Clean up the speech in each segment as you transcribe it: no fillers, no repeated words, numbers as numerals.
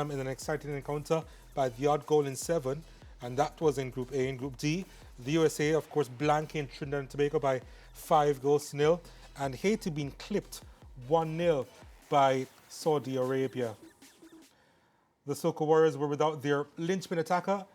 In an exciting encounter by the odd goal in 7, and that was in Group A. In Group D, the USA, of course, blanking Trinidad and Tobago by 5-0, and Haiti being clipped 1-0 by Saudi Arabia. The Soca Warriors were without their linchpin attacker,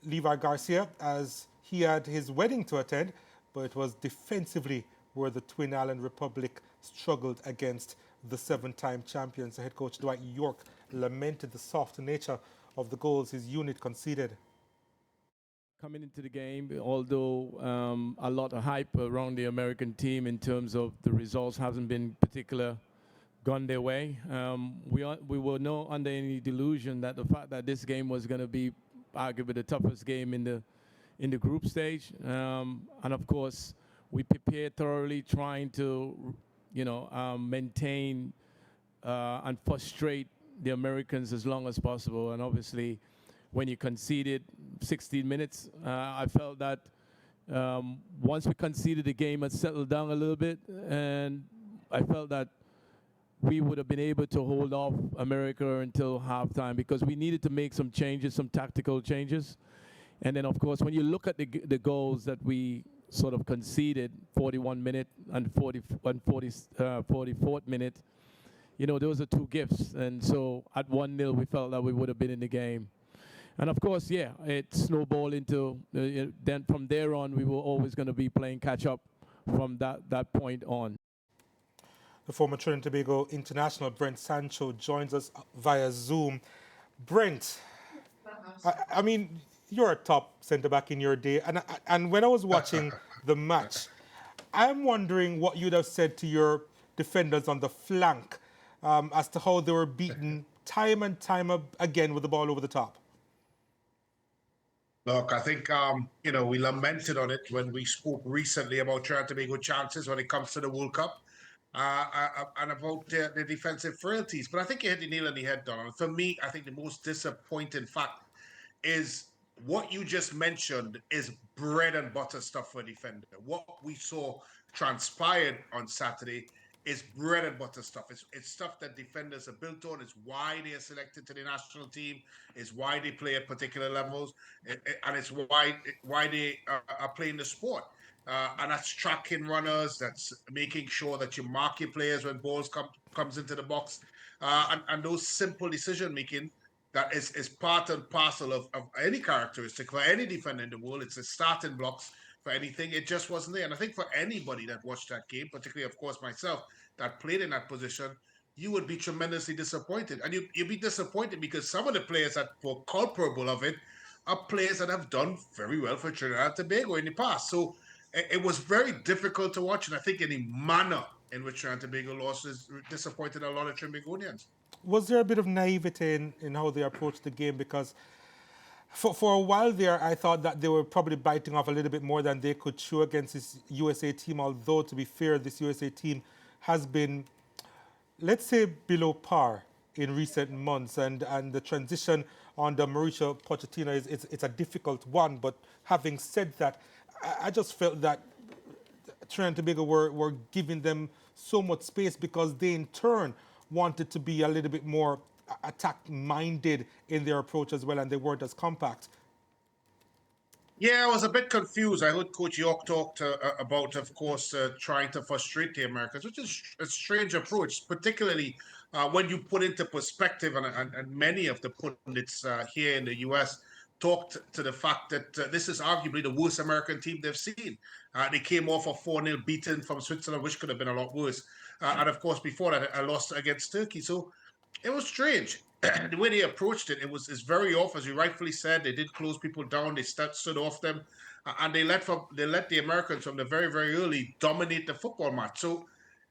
Levi Garcia, as he had his wedding to attend, but it was defensively where the Twin Island Republic struggled against the 7-time champions. The head coach Dwight York lamented the soft nature of the goals his unit conceded. Coming into the game, although a lot of hype around the American team in terms of the results hasn't been particular gone their way, we were not under any delusion that the fact that this game was going to be arguably the toughest game in the group stage, and of course we prepared thoroughly, trying to maintain and frustrate the Americans as long as possible. And obviously, when you conceded 16 minutes, I felt that once we conceded, the game had settled down a little bit, and I felt that we would have been able to hold off America until halftime, because we needed to make some changes, some tactical changes. And then, of course, when you look at the goals that we sort of conceded, 41 minute and 44th minute, those are two gifts. And so at 1-0, we felt that we would have been in the game. And of course, yeah, it snowballed into, then from there on, we were always going to be playing catch up from that point on. The former Trinidad and Tobago international, Brent Sancho, joins us via Zoom. Brent, I mean, you're a top centre-back in your day. And when I was watching the match, I'm wondering what you'd have said to your defenders on the flank as to how they were beaten time and time again with the ball over the top. Look, I think, we lamented on it when we spoke recently about Trinidad and Tobago chances when it comes to the World Cup and about the defensive frailties. But I think you hit the nail on the head, Donald. For me, I think the most disappointing fact is what you just mentioned is bread and butter stuff for a defender. What we saw transpired on Saturday is bread and butter stuff. It's stuff that defenders are built on. It's why they are selected to the national team. It's why they play at particular levels, and it's why they are playing the sport. And that's tracking runners. That's making sure that you mark your players when balls comes into the box, and those simple decision making. That is part and parcel of any characteristic for any defender in the world. It's the starting blocks for anything. It just wasn't there. And I think for anybody that watched that game, particularly, of course, myself, that played in that position, you would be tremendously disappointed. And you'd be disappointed because some of the players that were culpable of it are players that have done very well for Trinidad and Tobago in the past. So it was very difficult to watch. And I think any manner in which Trinidad and Tobago lost is disappointed a lot of Trinbagonians. Was there a bit of naivete in how they approached the game? Because for a while there, I thought that they were probably biting off a little bit more than they could chew against this USA team, although, to be fair, this USA team has been, let's say, below par in recent months. And the transition under Mauricio Pochettino it's a difficult one. But having said that, I just felt that Trinidad and Tobago were giving them so much space because they, in turn, wanted to be a little bit more attack-minded in their approach as well, and they weren't as compact. Yeah, I was a bit confused. I heard Coach York talk about, of course, trying to frustrate the Americans, which is a strange approach, particularly when you put into perspective, and many of the pundits here in the U.S. talked to the fact that this is arguably the worst American team they've seen. They came off a 4-0 beating from Switzerland, which could have been a lot worse. And of course, before that, a loss against Turkey. So it was strange. The way they approached it, it's very off, as you rightfully said. They did close people down. They stood off them, and they let the Americans from the very, very early dominate the football match. So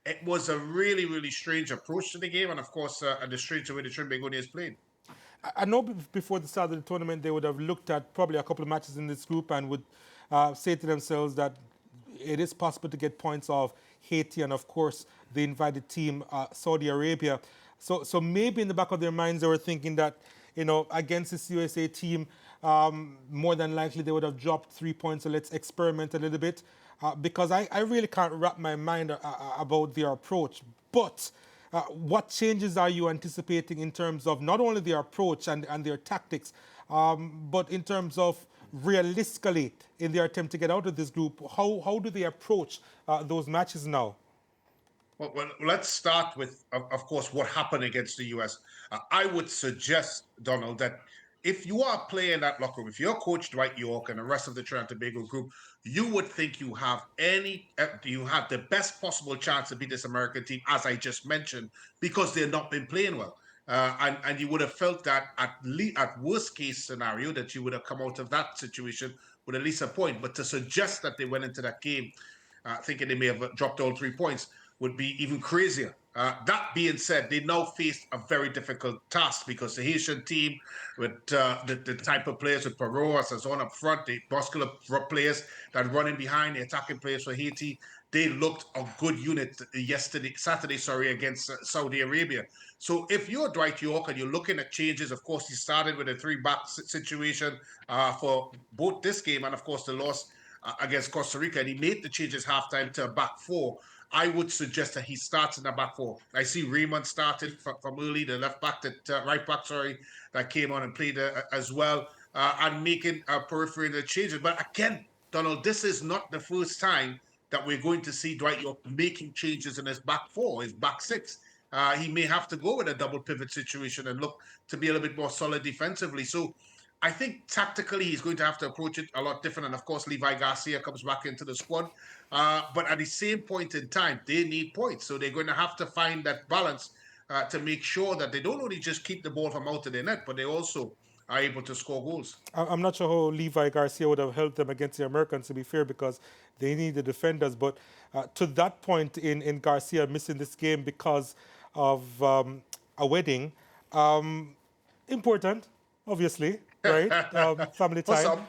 it was a really, really strange approach to the game, and of course, the strange way the Trinbagonians played. I know before the start of the tournament, they would have looked at probably a couple of matches in this group and would say to themselves that it is possible to get points off Haiti and, of course, the invited team, Saudi Arabia. So maybe in the back of their minds, they were thinking that, against this USA team, more than likely they would have dropped 3 points. So let's experiment a little bit. Because I really can't wrap my mind about their approach. But What changes are you anticipating in terms of not only their approach and their tactics, but in terms of realistically in their attempt to get out of this group? How do they approach those matches now? Well, let's start with, of course, what happened against the US. I would suggest, Donald, that if you are playing that locker room, if you're Coach Dwight York and the rest of the Trinidad and Tobago group, you would think you have the best possible chance to beat this American team, as I just mentioned, because they've not been playing well. And you would have felt that at worst case scenario that you would have come out of that situation with at least a point. But to suggest that they went into that game thinking they may have dropped all 3 points would be even crazier. That being said, they now face a very difficult task because the Haitian team, with the type of players with Paroas as on up front, the muscular players that running behind, the attacking players for Haiti, they looked a good unit Saturday, against Saudi Arabia. So if you're Dwight York and you're looking at changes, of course, he started with a three-back situation for both this game and, of course, the loss against Costa Rica, and he made the changes halftime to a back four. I would suggest that he starts in the back four. I see Raymond started from early, the left back, right back, that came on and played as well, and making peripheral changes. But again, Donald, this is not the first time that we're going to see Dwight York making changes in his back four, his back six. He may have to go with a double pivot situation and look to be a little bit more solid defensively. So I think tactically he's going to have to approach it a lot different. And of course, Levi Garcia comes back into the squad. But at the same point in time, they need points. So they're going to have to find that balance to make sure that they don't only just keep the ball from out of their net, but they also are able to score goals. I'm not sure how Levi Garcia would have helped them against the Americans, to be fair, because they need the defenders. But to that point in Garcia missing this game because of a wedding, important, obviously, right? Family time.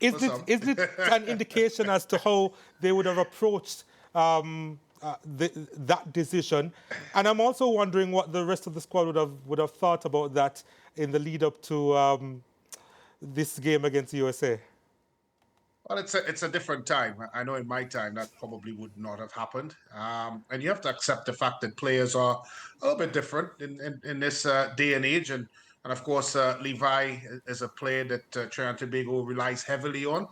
Isn't it an indication as to how they would have approached that decision? And I'm also wondering what the rest of the squad would have thought about that in the lead up to this game against the USA. Well, it's a different time. I know in my time that probably would not have happened. And you have to accept the fact that players are a little bit different in this day and age. And of course, Levi is a player that Trinidad and Tobago relies heavily on.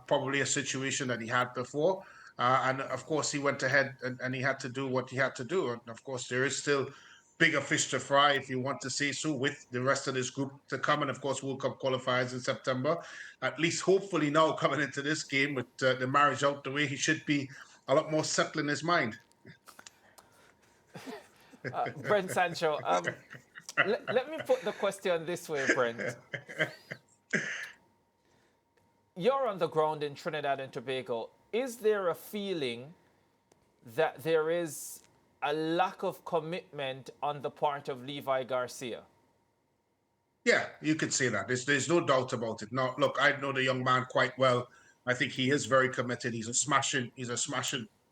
Probably a situation that he had before. And of course, he went ahead and he had to do what he had to do. And of course, there is still bigger fish to fry, if you want to say so, with the rest of this group to come. And of course, World Cup qualifiers in September. At least hopefully now coming into this game with the marriage out the way, he should be a lot more settled in his mind. Brent Sancho, let me put the question this way, Brent. You're on the ground in Trinidad and Tobago. Is there a feeling that there is a lack of commitment on the part of Levi Garcia? Yeah, you could say that. There's no doubt about it. Now, look, I know the young man quite well. I think he is very committed. He's a smashing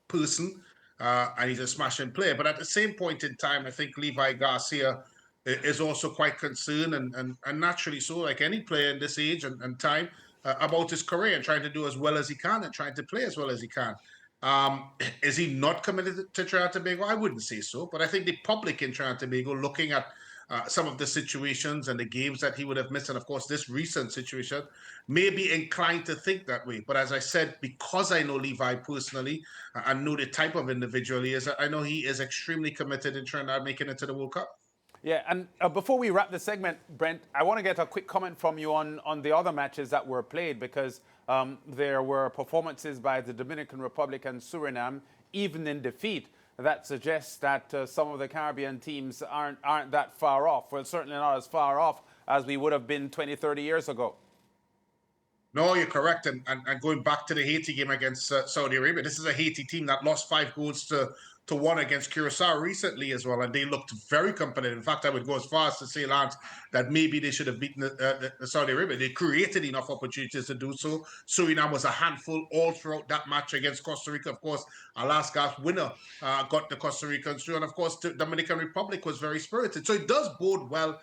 person, and he's a smashing player. But at the same point in time, I think Levi Garcia is also quite concerned, and naturally so, like any player in this age and time, about his career and trying to do as well as he can and trying to play as well as he can. Is he not committed to Trinidad and Tobago? I wouldn't say so. But I think the public in Trinidad and Tobago, looking at some of the situations and the games that he would have missed, and of course this recent situation, may be inclined to think that way. But as I said, because I know Levi personally and know the type of individual he is, I know he is extremely committed in Trinidad making it to the World Cup. Yeah, and before we wrap the segment, Brent, I want to get a quick comment from you on the other matches that were played, because there were performances by the Dominican Republic and Suriname, even in defeat, that suggests that some of the Caribbean teams aren't that far off. Well, certainly not as far off as we would have been 20, 30 years ago. No, you're correct. And going back to the Haiti game against Saudi Arabia, this is a Haiti team that lost 5 goals to 1 against Curacao recently as well, and they looked very competitive. In fact, I would go as far as to say, Lance, that maybe they should have beaten the Saudi Arabia. They created enough opportunities to do so. Suriname was a handful all throughout that match against Costa Rica. Of course, our last gasp winner got the Costa Ricans through, and of course, the Dominican Republic was very spirited. So it does bode well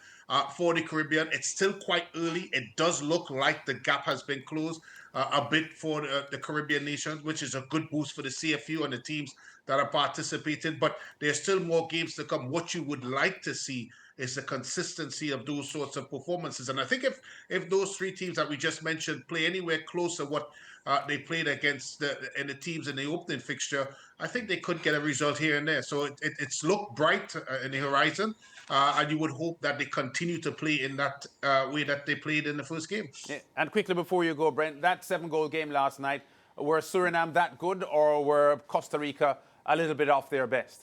for the Caribbean. It's still quite early. It does look like the gap has been closed. a bid for the Caribbean nations, which is a good boost for the CFU and the teams that are participating. But there's still more games to come. What you would like to see is the consistency of those sorts of performances. And I think if those three teams that we just mentioned play anywhere close to what they played against the teams in the opening fixture, I think they could get a result here and there. So it's looked bright in the horizon, and you would hope that they continue to play in that way that they played in the first game. Yeah. And quickly before you go, Brent, that 7-goal game last night, were Suriname that good, or were Costa Rica a little bit off their best?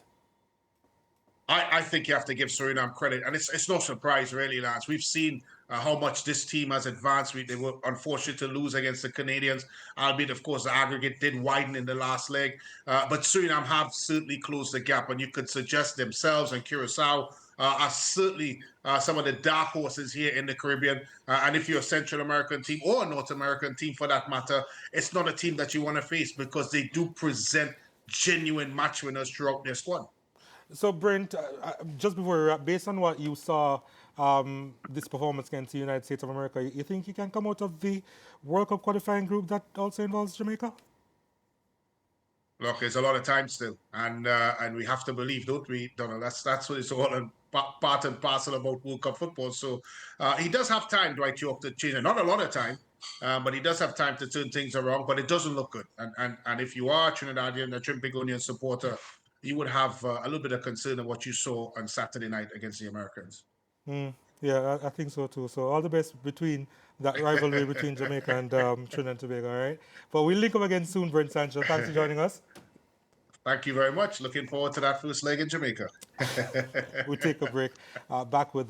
I think you have to give Suriname credit, and it's no surprise, really, Lance. We've seen how much this team has advanced. They were unfortunate to lose against the Canadians, albeit, of course, the aggregate did widen in the last leg. But Suriname have certainly closed the gap, and you could suggest themselves and Curacao are certainly some of the dark horses here in the Caribbean. And if you're a Central American team or a North American team, for that matter, it's not a team that you want to face because they do present genuine match winners throughout their squad. So, Brent, just before we wrap, based on what you saw this performance against the United States of America, you think you can come out of the World Cup qualifying group that also involves Jamaica? Look, there's a lot of time still, and we have to believe, don't we, Donald? That's what it's all part and parcel about World Cup football. So he does have time, Dwight Yorke, to change it. Not a lot of time, but he does have time to turn things around. But it doesn't look good. And if you are a Trinidadian, a Trinbagonian supporter, you would have a little bit of concern of what you saw on Saturday night against the Americans. Yeah, I think so too. So all the best between that rivalry between Jamaica and Trinidad and Tobago, all right? But we'll link up again soon, Brent Sancho. Thanks for joining us. Thank you very much. Looking forward to that first leg in Jamaica. We'll take a break. Back with the